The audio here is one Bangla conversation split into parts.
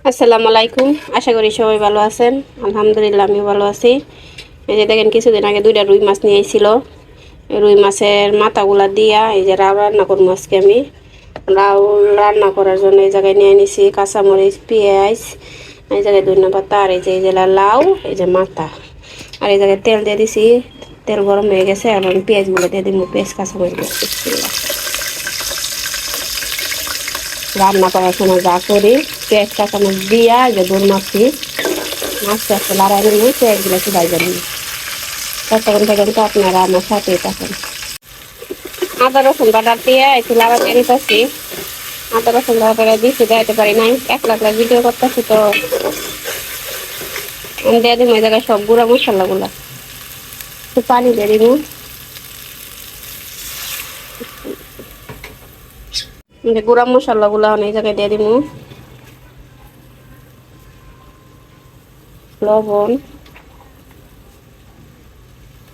আসসালামু আলাইকুম। আশা করি সবাই ভালো আছেন। আলহামদুলিল্লাহ আমি ভালো আছি। এই যে দেখেন কিছুদিন আগে 2টা রুই মাছ নিয়ে এসেছিল। রুই মাছের মাথাগুলা দিয়া এই যে রাও রান্না করবো আজকে আমি। রাও রান্না করার জন্য এই জায়গায় নিয়ে নিছি কাঁচামরিচ, পেঁয়াজ, এই জায়গায় ধনিয়া পাতা, আর এই যে লাউ, এই যে মাথা, আর এই জায়গায় তেল দিয়ে দিছি। তেল গরম হয়ে গেছে, এবং পেঁয়াজগুলো দিয়ে দিব। পেঁয়াজ কাঁচামরিচ রান্না করার সময় যা করি, পেঁয়াজ কাঁচামরিচ দিয়া যে দোল মাছটি মাছটা একটু লড়াই নিয়ে পেঁয়াজগুলো একটু বাইরে নিই। ততক্ষণ পর্যন্ত আপনারা আমার সাথেই থাকেন। আদা রসুন বাটা দিয়ে একটু লড়াই দিয়ে নিতেছি। আদা রসুন বাটা দিচ্ছি, দেখাতে পারি নাই, একলা ভিডিও করতেছি তো দিয়ে দিব ওই জায়গায় সব গুঁড়া মশলাগুলো। একটু পানি দিয়ে দিব। গুঁড়া মশলাগুলো অনেক জায়গায় দিয়ে দিব। লবণ,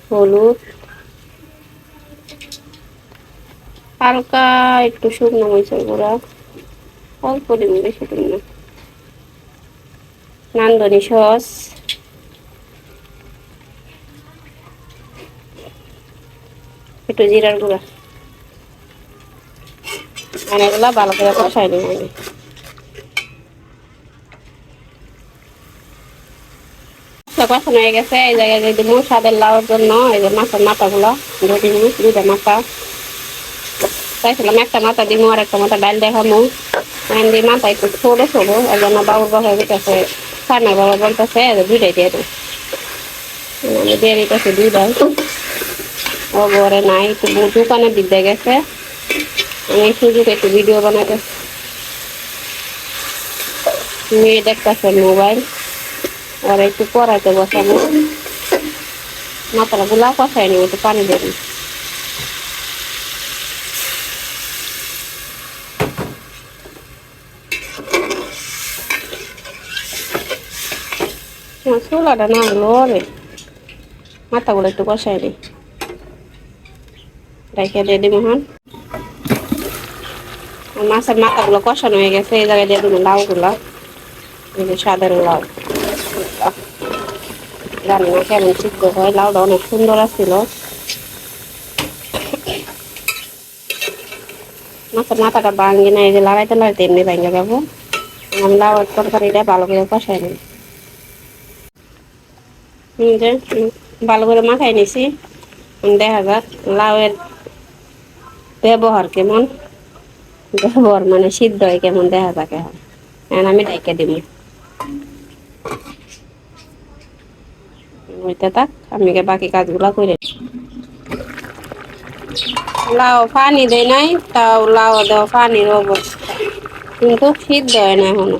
হলুদ, হালকা একটু শুকনো মরিচের গুঁড়া, অল্প দিব, বেশি দিব না, নান্দনি সস, একটু জিরার গুঁড়া, আর এগুলা ভালো করে কষাই নিব আমি। কষানো হয়ে গেছে, এই জায়গায় দিয়ে দিব স্বাদের লাউর জন্য এই যে মাছের মাথাগুলো দিয়ে দিব। 2টা মাথা চাইছিলাম, একটা মাথা দিব আর একটা মাথা ডাল দেখামো। দিয়ে মাথা একটু ছোটো ছোটো, এই জন্য বাবুর বাবা দিতেছে, সামনের বাবা বলতেছে 2টাই দিয়ে দেবো। আমি দিয়ে দিতেছি 2টাই। ও ঘরে নাই, একটু দোকানের দিক দিয়ে গেছে। আমি সুযোগ একটু ভিডিও বানাইতেছি। মেয়ে দেখতেছে মোবাইল, ওরা একটু পড়াইতে বসাবো। মাথাটা গুলা কষাই নিব, একটু পানি দেবো। চুলাটা না হলো রে, মাথাগুলো একটু কষাই দিই, রেখে দিয়ে দিব। মাছের মাথাগুলো কষানো হয়ে গেছে, এই জায়গায় দিয়ে দিব লাউগুলা, এই যে সাধারণ লাউ। জানি না কেমন সিদ্ধ হয়, লাউটা অনেক সুন্দর আসছিল। মাছের মাথাটা ভাঙি না, এই যে লাগাইতে লাগাইতে এমনি ভেঙে যাবো। আমি লাউয়ের তরকারিটা ভালো করে কষাই নিই। যে ভালো করে মাখাই নিছি। দেখা যাক লাউয়ের ব্যবহার কেমন, ব্যবহার মানে সিদ্ধ হয় কেমন, দেখা যাক। এখন আমি ঢেকে দিব। ওইটা থাক, আমি বাকি কাজগুলা করে। লাউ পানি দেয় নাই, তাও লাউ দেওয়া পানির অবস্থা, কিন্তু সিদ্ধ হয় না এখনো।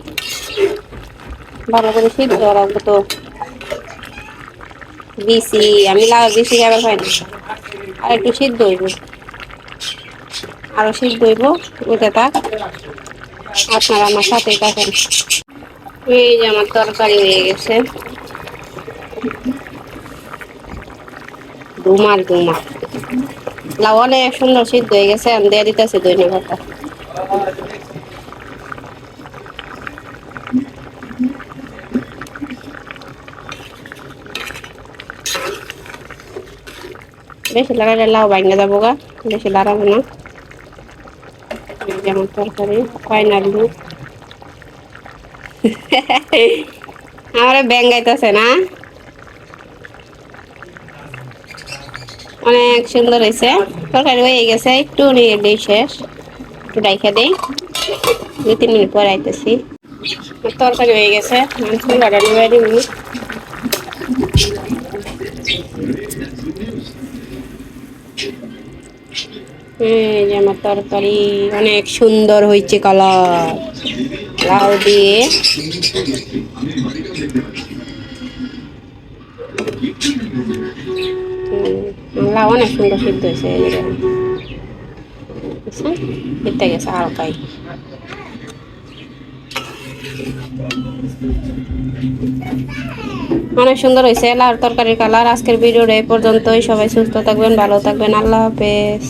ভালো করে সিদ্ধ রাখবো তো দিছি আমি, লাউ দিছি আবার পাইনি। আর একটু সিদ্ধ হইব, আরো সিদ্ধ হইব। ওইটা থাক, আপনারা আমার সাথেই থাকেন। এই যে আমার তরকারি হয়ে গেছে, ধুমার ধুমা। লাউ অনেক সুন্দর সিদ্ধ হয়ে গেছে, আমি দিয়ে দিতেছি ধনিয়া পাতা। বেশি লাগালে লাউ ভাঙে যাবো গা, বেশি লাগাবো না। যেমন তরকারি ফাইনাল লুক। আমার ব্যাঙ্গাইতেছে না, অনেক সুন্দর হয়েছে। তরকারি হয়ে গেছে, একটু নিয়ে দিই, শেষ একটু ডাইখা দিই। 2-3 মিনিট পরে আইতেছি। তরকারি হয়ে গেছে, চুলাটা নিয়ে দিব। এই যে আমার তরকারি অনেক সুন্দর হয়েছে, কালার লাউ দিয়ে। লাউ অনেক সুন্দর সিদ্ধ হয়েছে, খেতে গেছে হালকাই। অনেক সুন্দর হয়েছে লাউর তরকারির কালার। আজকের ভিডিওটা এই পর্যন্তই। সবাই সুস্থ থাকবেন, ভালো থাকবেন, আল্লাহ হাফেজ।